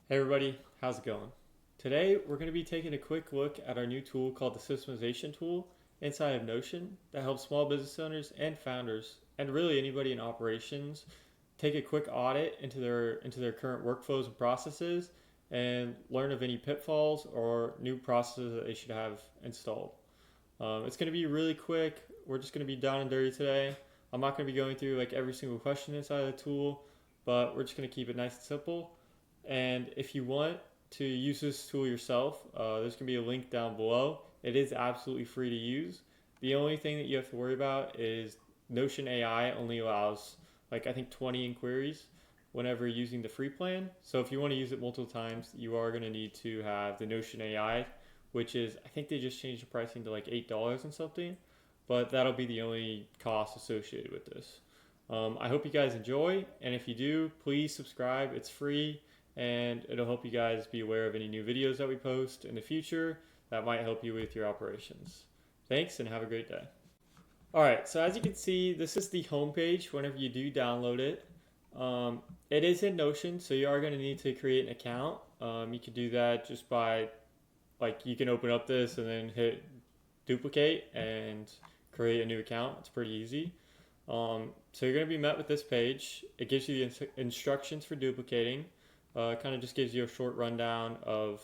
Hey everybody, how's it going? Today we're going to be taking a quick look at our new tool called the Systemization Tool inside of Notion that helps small business owners and founders, and really anybody in operations, take a quick audit into their current workflows and processes and learn of any pitfalls or new processes that they should have installed. It's going to be really quick. We're just going to be down and dirty today. I'm not going to be going through like every single question inside of the tool, but we're just going to keep it nice and simple. And if you want to use this tool yourself, there's going to be a link down below. It is absolutely free to use. The only thing that you have to worry about is Notion AI only allows like I think 20 inquiries whenever using the free plan. So if you want to use it multiple times, you are going to need to have the Notion AI, which is I think they just changed the pricing to like $8 and something, but that'll be the only cost associated with this. I hope you guys enjoy, and if you do, please subscribe. It's free and it'll help you guys be aware of any new videos that we post in the future that might help you with your operations. Thanks and have a great day. Alright, so as you can see, this is the home page whenever you do download it. It is in Notion, so you are going to need to create an account. You can do that just by, like, you can open up this and then hit duplicate and create a new account. It's pretty easy. So you're going to be met with this page. It gives you the instructions for duplicating. Kind of just gives you a short rundown of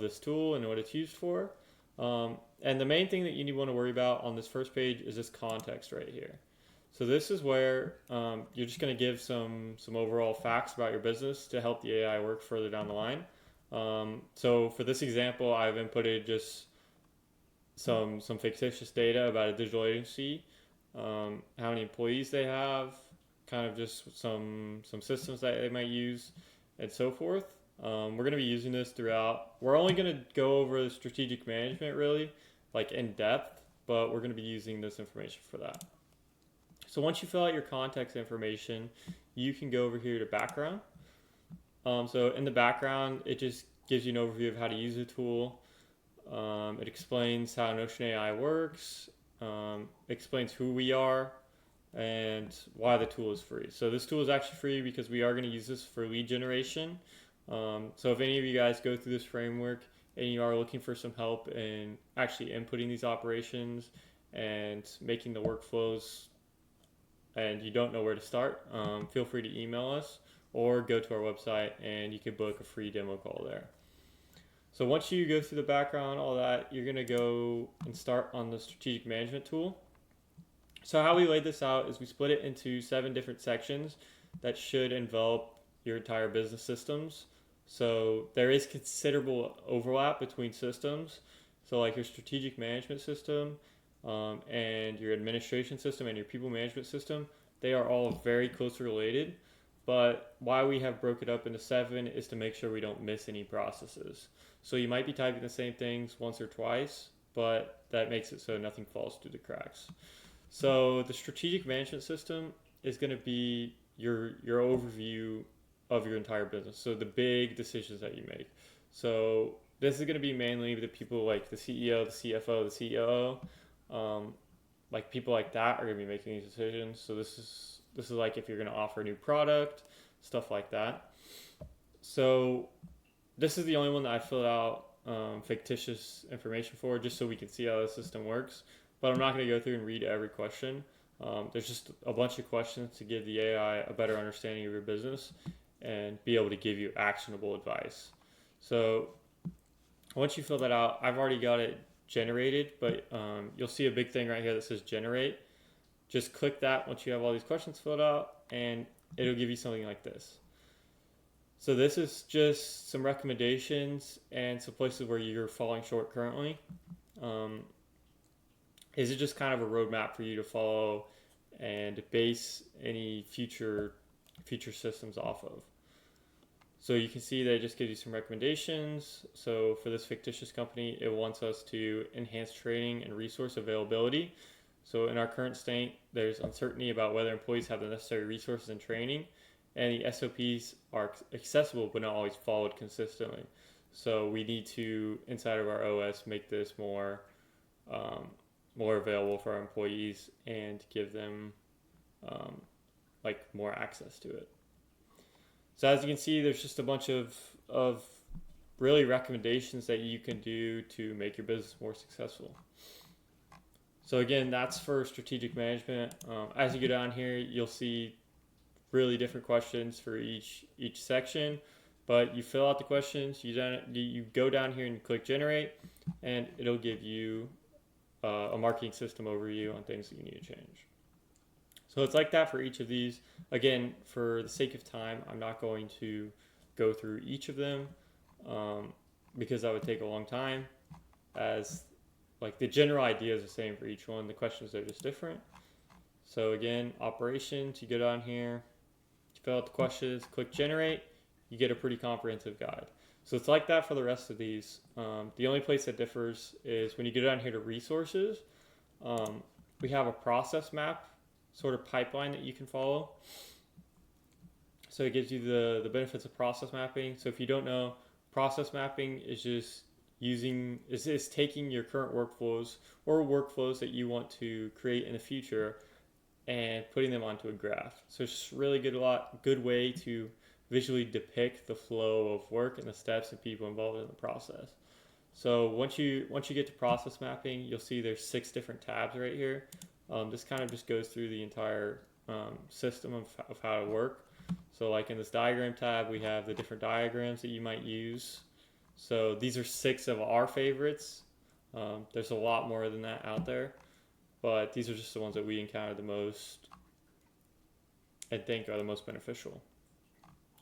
this tool and what it's used for. And the main thing that you want to worry about on this first page is this context right here. So this is where you're just going to give some overall facts about your business to help the AI work further down the line. So for this example, I've inputted just some fictitious data about a digital agency, how many employees they have, kind of just some systems that they might use, and so forth. We're going to be using this throughout. We're only going to go over the strategic management really, like in depth, but we're going to be using this information for that. So once you fill out your context information, you can go over here to background. So in the background, it just gives you an overview of how to use the tool. It explains how Notion AI works, explains who we are, and why the tool is free. So this tool is actually free because we are going to use this for lead generation. So if any of you guys go through this framework and you are looking for some help in actually inputting these operations and making the workflows and you don't know where to start, feel free to email us or go to our website and you can book a free demo call there. So once you go through the background, all that, you're going to go and start on the strategic management tool. So how we laid this out is we split it into 7 different sections that should envelop your entire business systems. So there is considerable overlap between systems. So like your strategic management system and your administration system and your people management system, they are all very closely related. But why we have broke it up into 7 is to make sure we don't miss any processes. So you might be typing the same things once or twice, but that makes it so nothing falls through the cracks. So the strategic management system is going to be your overview of your entire business. So the big decisions that you make. So this is going to be mainly the people like the CEO, the CFO, the COO, like people like that are going to be making these decisions. So this is like if you're going to offer a new product, stuff like that. So this is the only one that I filled out fictitious information for, just so we can see how the system works. But I'm not going to go through and read every question. There's just a bunch of questions to give the AI a better understanding of your business and be able to give you actionable advice. So once you fill that out, I've already got it generated, but you'll see a big thing right here that says generate. Just click that once you have all these questions filled out and it'll give you something like this. So this is just some recommendations and some places where you're falling short currently. Is it just kind of a roadmap for you to follow and base any future systems off of? So you can see that it just gives you some recommendations. So for this fictitious company, it wants us to enhance training and resource availability. So in our current state, there's uncertainty about whether employees have the necessary resources and training, and the SOPs are accessible but not always followed consistently. So we need to, inside of our OS, make this more available for our employees and give them like more access to it. So as you can see, there's just a bunch of of really recommendations that you can do to make your business more successful. So again, that's for strategic management. As you go down here, you'll see really different questions for each section, but you fill out the questions, you go down here and you click generate, and it'll give you a marketing system overview on things that you need to change. So it's like that for each of these. Again, for the sake of time, I'm not going to go through each of them because that would take a long time, as like the general idea is the same for each one. The questions are just different. So again, operations, you go down here, you fill out the questions, click generate, you get a pretty comprehensive guide. So it's like that for the rest of these. The only place that differs is when you go down here to resources, we have a process map sort of pipeline that you can follow. So it gives you the benefits of process mapping. So if you don't know, process mapping is just is taking your current workflows or workflows that you want to create in the future and putting them onto a graph. So it's just really good way to visually depict the flow of work and the steps and people involved in the process. So once you get to process mapping, you'll see there's 6 different tabs right here. This kind of just goes through the entire system of how to work. So like in this diagram tab, we have the different diagrams that you might use. So these are 6 of our favorites. There's a lot more than that out there, but these are just the ones that we encounter the most and think are the most beneficial.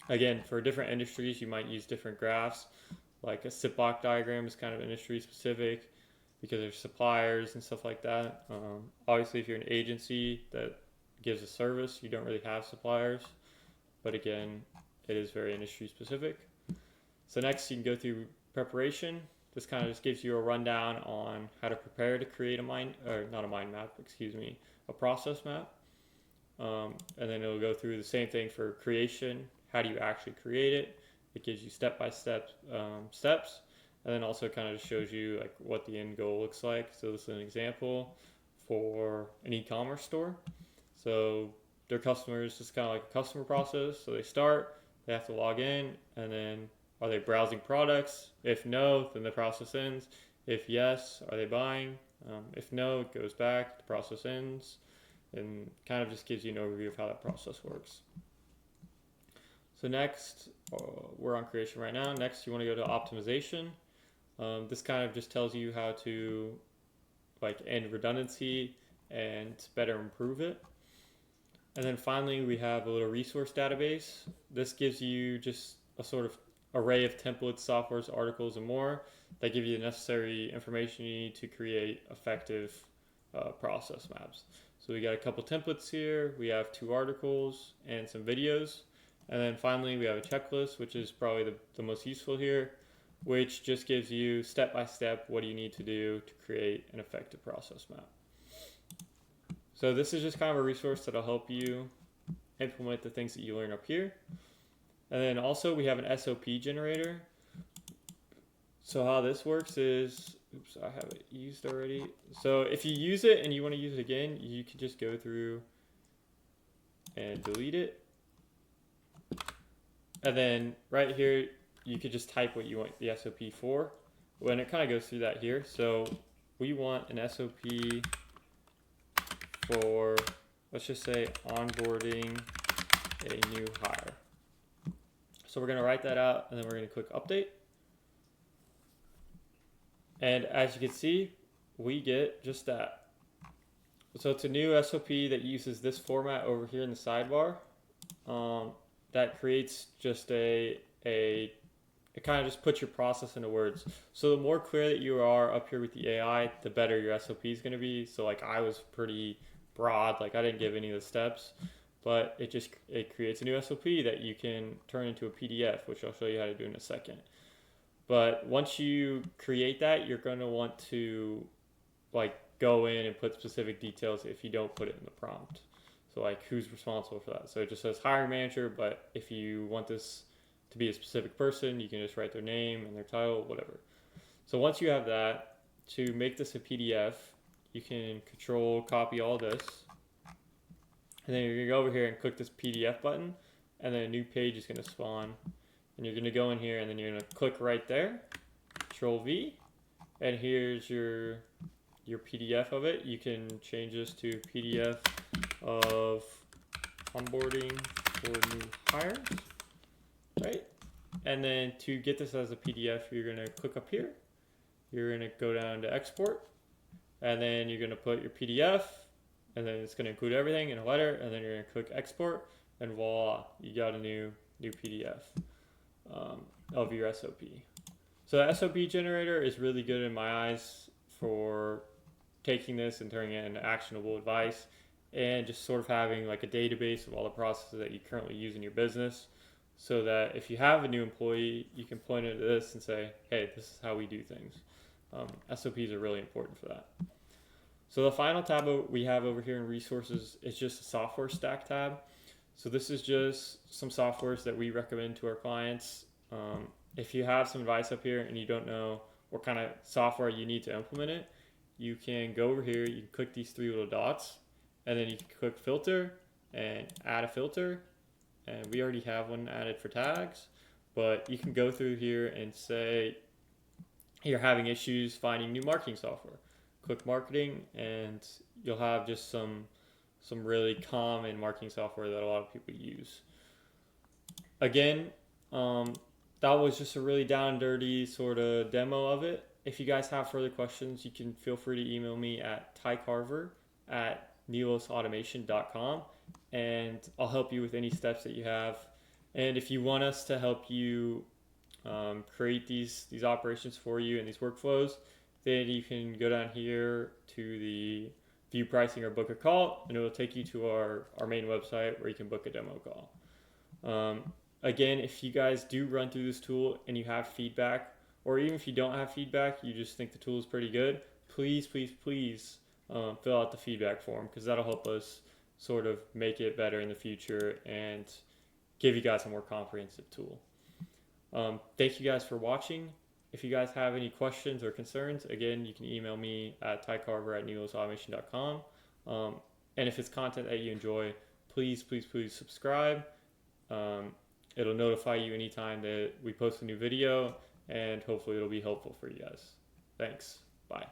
Again, for different industries, you might use different graphs. Like a SIP block diagram is kind of industry specific because there's suppliers and stuff like that. Obviously, if you're an agency that gives a service, you don't really have suppliers. But again, it is very industry specific. So next, you can go through preparation. This kind of just gives you a rundown on how to prepare to create a process map. And then it'll go through the same thing for creation. How do you actually create it? It gives you step-by-step steps, and then also kind of just shows you like what the end goal looks like. So this is an example for an e-commerce store. So their customers, it's kind of like a customer process. So they start, they have to log in, and then are they browsing products? If no, then the process ends. If yes, are they buying? If no, it goes back, the process ends, and kind of just gives you an overview of how that process works. So next, we're on creation right now. Next, you want to go to optimization. This kind of just tells you how to like end redundancy and better improve it. And then finally, we have a little resource database. This gives you just a sort of array of templates, softwares, articles, and more that give you the necessary information you need to create effective process maps. So we got a couple templates here. We have 2 articles and some videos. And then finally, we have a checklist, which is probably the most useful here, which just gives you step-by-step what do you need to do to create an effective process map. So this is just kind of a resource that'll help you implement the things that you learn up here. And then also we have an SOP generator. So how this works is, oops, I have it used already. So if you use it and you want to use it again, you can just go through and delete it. And then right here, you could just type what you want the SOP for. When it kind of goes through that here. So we want an SOP for, let's just say, onboarding a new hire. So we're going to write that out, and then we're going to click update. And as you can see, we get just that. So it's a new SOP that uses this format over here in the sidebar. That creates just it kind of just puts your process into words. So the more clear that you are up here with the AI, the better your SOP is going to be. So like I was pretty broad, like I didn't give any of the steps, but it creates a new SOP that you can turn into a PDF, which I'll show you how to do in a second. But once you create that, you're going to want to like go in and put specific details if you don't put it in the prompt. So like who's responsible for that? So it just says hiring manager, but if you want this to be a specific person, you can just write their name and their title, whatever. So once you have that, to make this a PDF, you can control copy all this. And then you're going to go over here and click this PDF button, and then a new page is going to spawn. and you're going to go in here and then you're going to click right there, Control V, and here's your PDF of it. You can change this to PDF of onboarding for new hires, right? And then to get this as a PDF, you're going to click up here. You're going to go down to export, and then you're going to put your PDF, and then it's going to include everything in a letter, and then you're going to click export, and voila, you got a new PDF of your SOP. So the SOP generator is really good in my eyes for taking this and turning it into actionable advice, and just sort of having like a database of all the processes that you currently use in your business, so that if you have a new employee, you can point at this and say, hey, this is how we do things. SOPs are really important for that. So the final tab we have over here in resources is just a software stack tab. So this is just some softwares that we recommend to our clients. If you have some advice up here and you don't know what kind of software you need to implement it, you can go over here, you can click these three little dots, and then you can click filter and add a filter. And we already have one added for tags, but you can go through here and say you're having issues finding new marketing software. Click marketing, and you'll have just some really common marketing software that a lot of people use. Again, that was just a really down and dirty sort of demo of it. If you guys have further questions, you can feel free to email me at tycarver@nilosautomation.com, and I'll help you with any steps that you have. And if you want us to help you create these operations for you and these workflows, then you can go down here to the view pricing or book a call, and it will take you to our main website where you can book a demo call. Again, if you guys do run through this tool and you have feedback, or even if you don't have feedback, you just think the tool is pretty good, please fill out the feedback form, because that'll help us sort of make it better in the future and give you guys a more comprehensive tool. Thank you guys for watching. If you guys have any questions or concerns, again, you can email me at tycarver@nilosautomation.com. And if it's content that you enjoy, please subscribe. It'll notify you anytime that we post a new video, and hopefully it'll be helpful for you guys. Thanks. Bye.